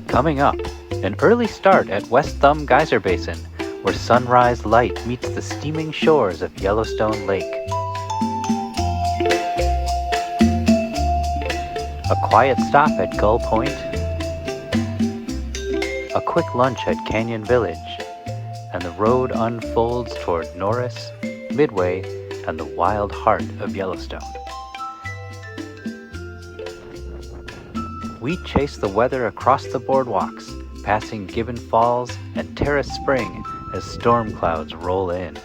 Coming up, an early start at West Thumb Geyser Basin, where sunrise light meets the steaming shores of Yellowstone Lake. A quiet stop at Gull Point, a quick lunch at Canyon Village, and the road unfolds toward Norris, Midway, and the wild heart of Yellowstone. We chase the weather across the boardwalks, passing Gibbon Falls and Terrace Spring as storm clouds roll in.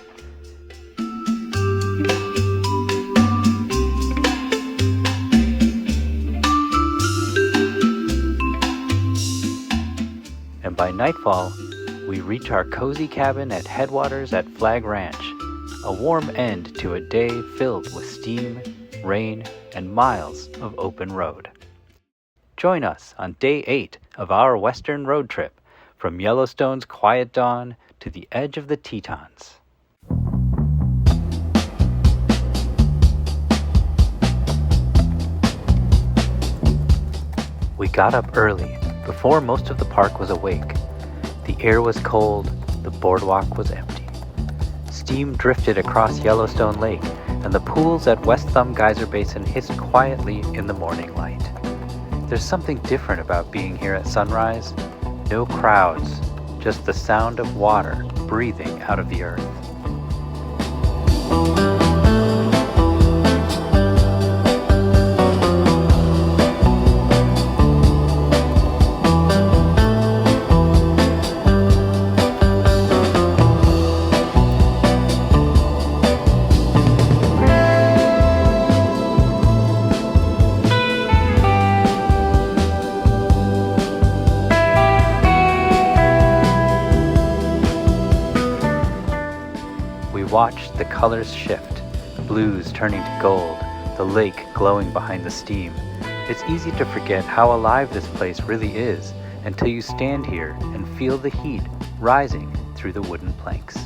And by nightfall, we reach our cozy cabin at Headwaters at Flagg Ranch, a warm end to a day filled with steam, rain, and miles of open road. Join us on day 8 of our western road trip, from Yellowstone's quiet dawn to the edge of the Tetons. We got up early, before most of the park was awake. The air was cold, the boardwalk was empty. Steam drifted across Yellowstone Lake, and the pools at West Thumb Geyser Basin hissed quietly in the morning light. There's something different about being here at sunrise. No crowds, just the sound of water breathing out of the earth. Watch the colors shift, blues turning to gold, the lake glowing behind the steam. It's easy to forget how alive this place really is until you stand here and feel the heat rising through the wooden planks.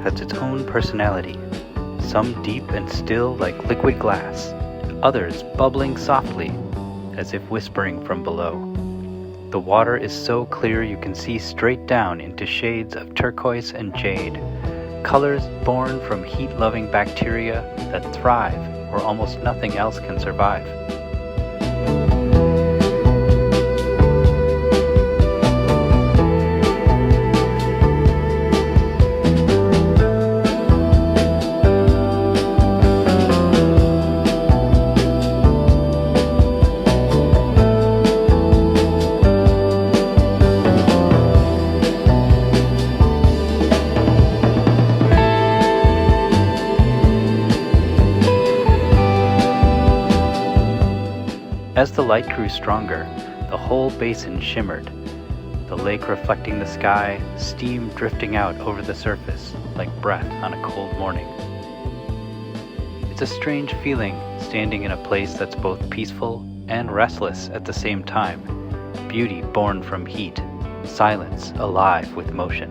Has its own personality, some deep and still like liquid glass, others bubbling softly as if whispering from below. The water is so clear you can see straight down into shades of turquoise and jade, colors born from heat-loving bacteria that thrive where almost nothing else can survive. As the light grew stronger, the whole basin shimmered, the lake reflecting the sky, steam drifting out over the surface like breath on a cold morning. It's a strange feeling standing in a place that's both peaceful and restless at the same time, beauty born from heat, silence alive with motion.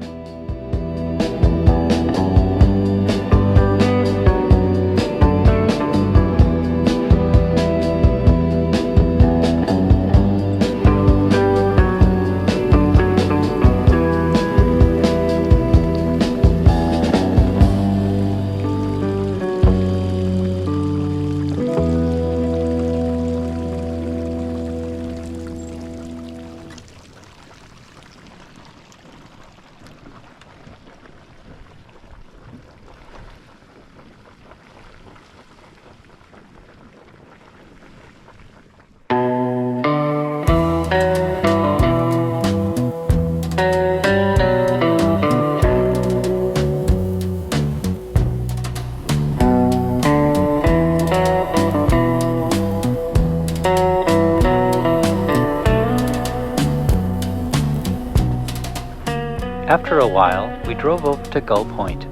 After a while, we drove over to Gull Point,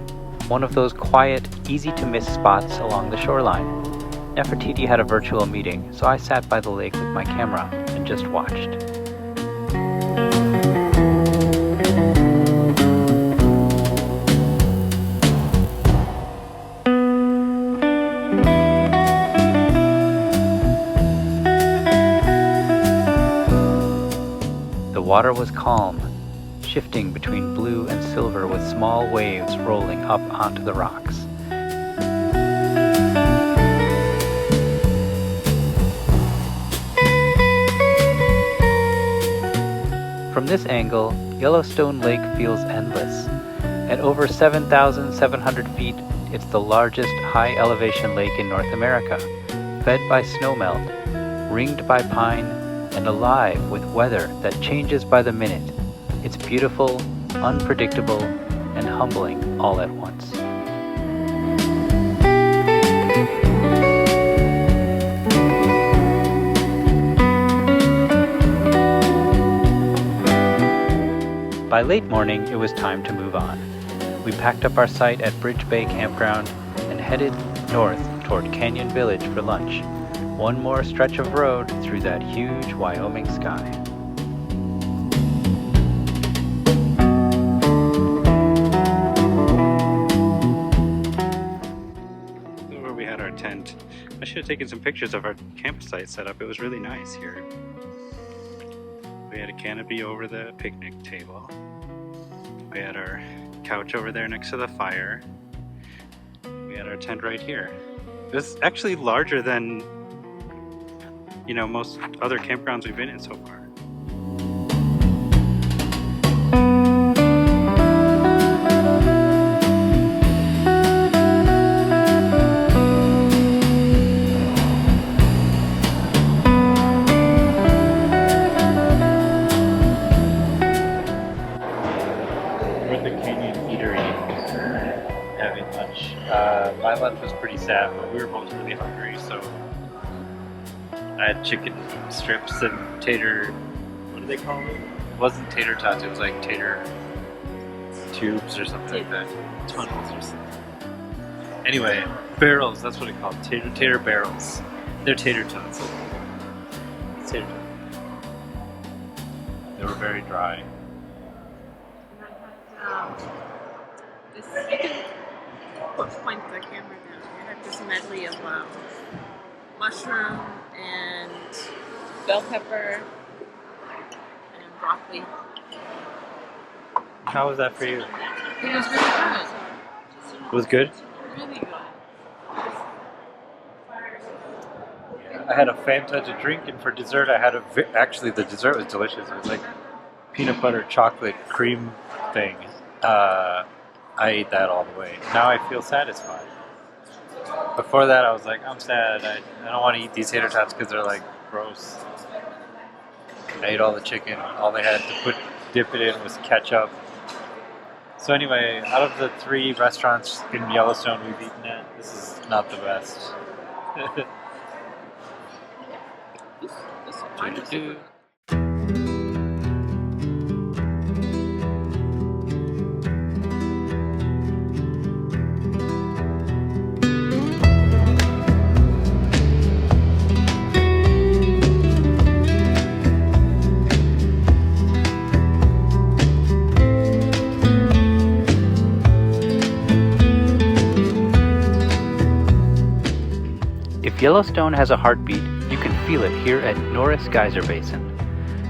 one of those quiet, easy-to-miss spots along the shoreline. Nefertiti had a virtual meeting, so I sat by the lake with my camera and just watched. The water was calm, shifting between blue and silver with small waves rolling up onto the rocks. From this angle, Yellowstone Lake feels endless. At over 7,700 feet, it's the largest high-elevation lake in North America, fed by snowmelt, ringed by pine, and alive with weather that changes by the minute. It's beautiful, unpredictable, and humbling all at once. By late morning, it was time to move on. We packed up our site at Bridge Bay Campground and headed north toward Canyon Village for lunch. One more stretch of road through that huge Wyoming sky. Where we had our tent. I should have taken some pictures of our campsite setup. It was really nice here. We had a canopy over the picnic table. We had our couch over there next to the fire. We had our tent right here. It was actually larger than, most other campgrounds we've been in so far. My lunch was pretty sad, but we were both really hungry, so I had chicken strips and tater, what do they call it? It wasn't tater tots, it was like tater tubes or something like that. Tunnels or something. Anyway, barrels, that's what it's called. Tater barrels. They're tater tots. It's tater tots. They were very dry. You can point the camera down. I had this medley of mushroom and bell pepper and broccoli. How was that for you? It was really good. It was good? Really good. I had a Fanta to drink, and for dessert I had actually the dessert was delicious. It was like peanut butter chocolate cream thing. I ate that all the way. Now I feel satisfied. Before that I was like, I'm sad. I don't want to eat these tater tots because they're like gross. I ate all the chicken. All they had to dip it in was ketchup. So anyway, out of the 3 restaurants in Yellowstone we've eaten at, this is not the best. If Yellowstone has a heartbeat, you can feel it here at Norris Geyser Basin.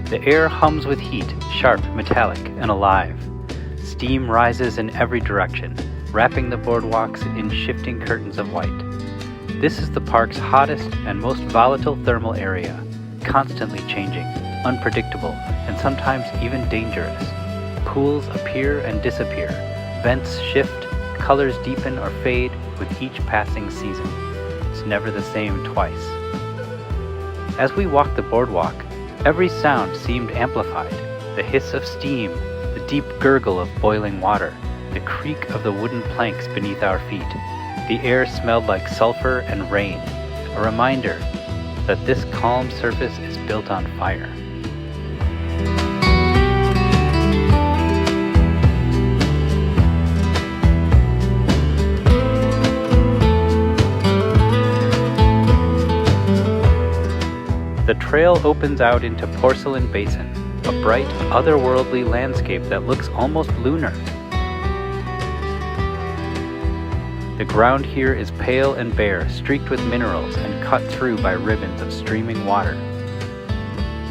The air hums with heat, sharp, metallic, and alive. Steam rises in every direction, wrapping the boardwalks in shifting curtains of white. This is the park's hottest and most volatile thermal area, constantly changing, unpredictable, and sometimes even dangerous. Pools appear and disappear, vents shift, colors deepen or fade with each passing season. It's never the same twice. As we walked the boardwalk, every sound seemed amplified. The hiss of steam, the deep gurgle of boiling water, the creak of the wooden planks beneath our feet. The air smelled like sulfur and rain, a reminder that this calm surface is built on fire. trail opens out into Porcelain Basin, a bright, otherworldly landscape that looks almost lunar. The ground here is pale and bare, streaked with minerals and cut through by ribbons of streaming water.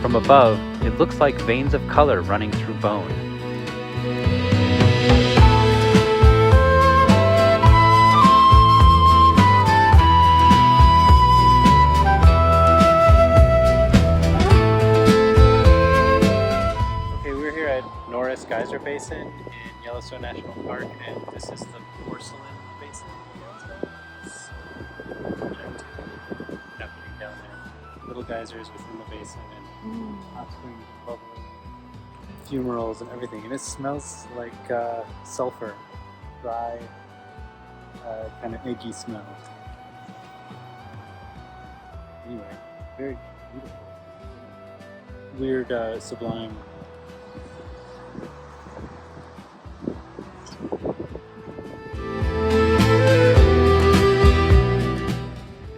From above, it looks like veins of color running through bone. Okay, we're here at Norris Geyser Basin in Yellowstone National Park, and this is the Porcelain Basin. It's happening down there. Little geysers within the basin and hot springs bubbling, fumaroles and everything. And it smells like sulfur, dry, kind of eggy smell. Anyway, very beautiful. Weird, sublime.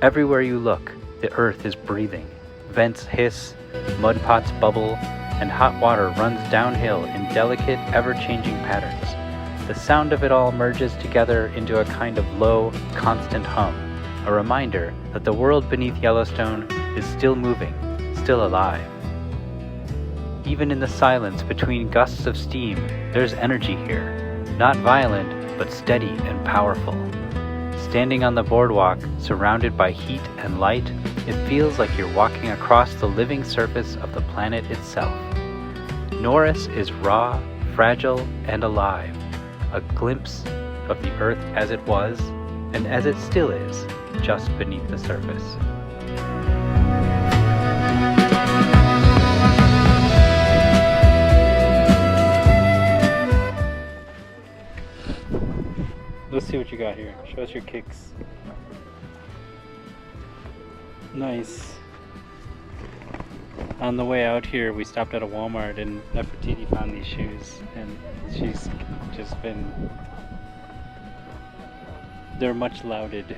Everywhere you look, the earth is breathing. Vents hiss, mud pots bubble, and hot water runs downhill in delicate, ever-changing patterns. The sound of it all merges together into a kind of low, constant hum, a reminder that the world beneath Yellowstone is still moving, still alive. Even in the silence between gusts of steam, there's energy here, not violent, but steady and powerful. Standing on the boardwalk, surrounded by heat and light, it feels like you're walking across the living surface of the planet itself. Norris is raw, fragile, and alive, a glimpse of the Earth as it was, and as it still is, just beneath the surface. Let's see what you got here. Show us your kicks. Nice. On the way out here, we stopped at a Walmart and Nefertiti found these shoes, and she's just been... They're much lauded.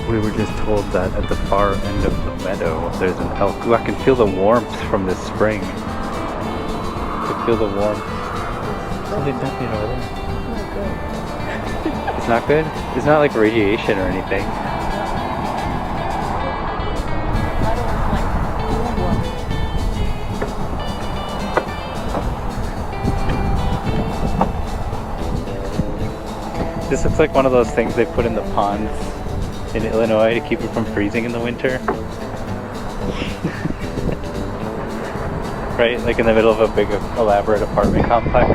We were just told that at the far end of the meadow there's an elk. Ooh, I can feel the warmth from this spring. I can feel the warmth. Something's happening over there. It's not good? It's not like radiation or anything. This looks like one of those things they put in the ponds in Illinois to keep it from freezing in the winter. Right? Like in the middle of a big elaborate apartment complex.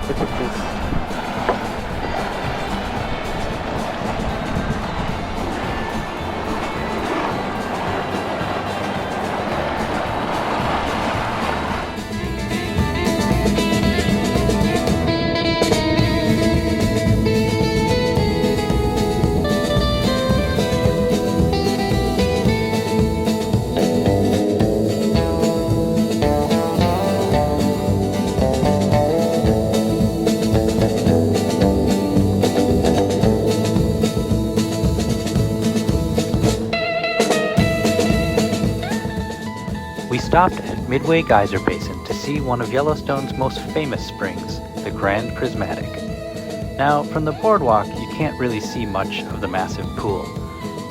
Look at this. stopped at Midway Geyser Basin to see one of Yellowstone's most famous springs, the Grand Prismatic. Now, from the boardwalk, you can't really see much of the massive pool,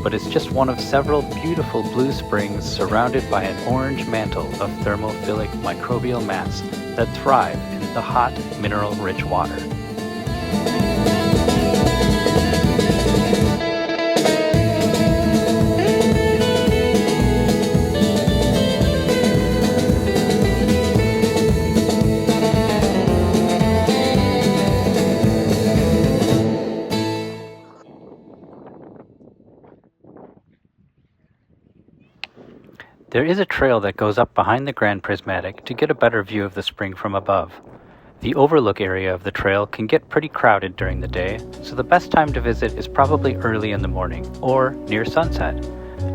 but it's just one of several beautiful blue springs surrounded by an orange mantle of thermophilic microbial mats that thrive in the hot, mineral-rich water. There is a trail that goes up behind the Grand Prismatic to get a better view of the spring from above. The overlook area of the trail can get pretty crowded during the day, so the best time to visit is probably early in the morning or near sunset.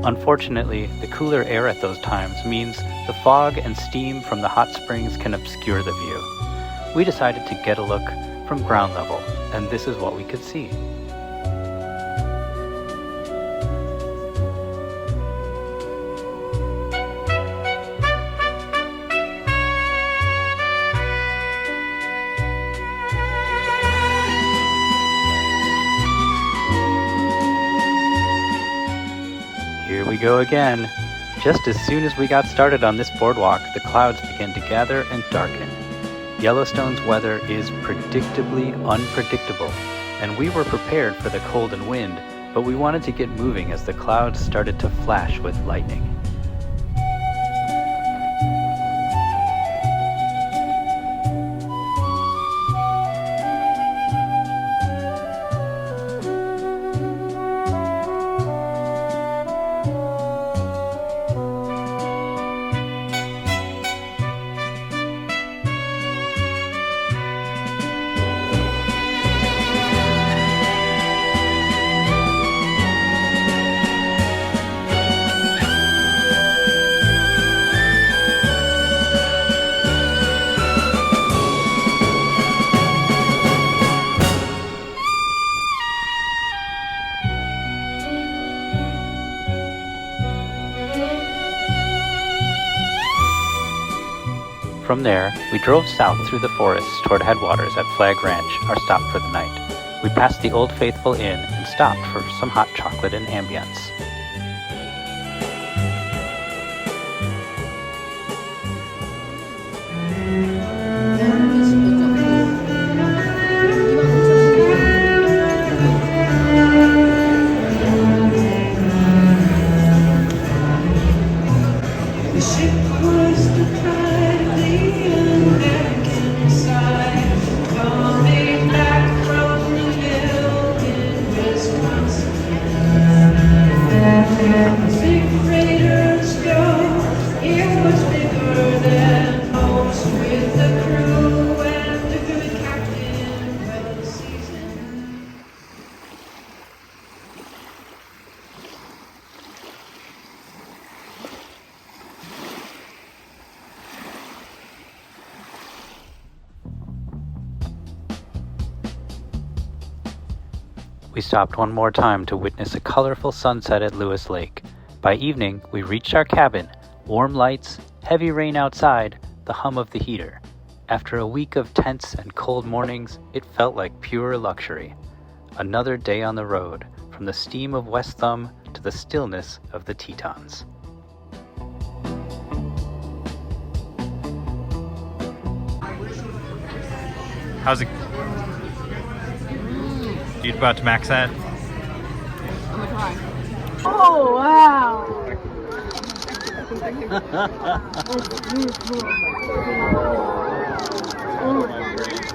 Unfortunately, the cooler air at those times means the fog and steam from the hot springs can obscure the view. We decided to get a look from ground level, and this is what we could see. Here we go again. Just as soon as we got started on this boardwalk, the clouds began to gather and darken. Yellowstone's weather is predictably unpredictable, and we were prepared for the cold and wind, but we wanted to get moving as the clouds started to flash with lightning. From there, we drove south through the forests toward Headwaters at Flagg Ranch, our stop for the night. We passed the Old Faithful Inn and stopped for some hot chocolate and ambience. We stopped one more time to witness a colorful sunset at Lewis Lake. By evening, we reached our cabin. Warm lights, heavy rain outside, the hum of the heater. After a week of tense and cold mornings, it felt like pure luxury. Another day on the road, from the steam of West Thumb to the stillness of the Tetons. How's it? You about to max that? I'm gonna try. Oh wow! Oh,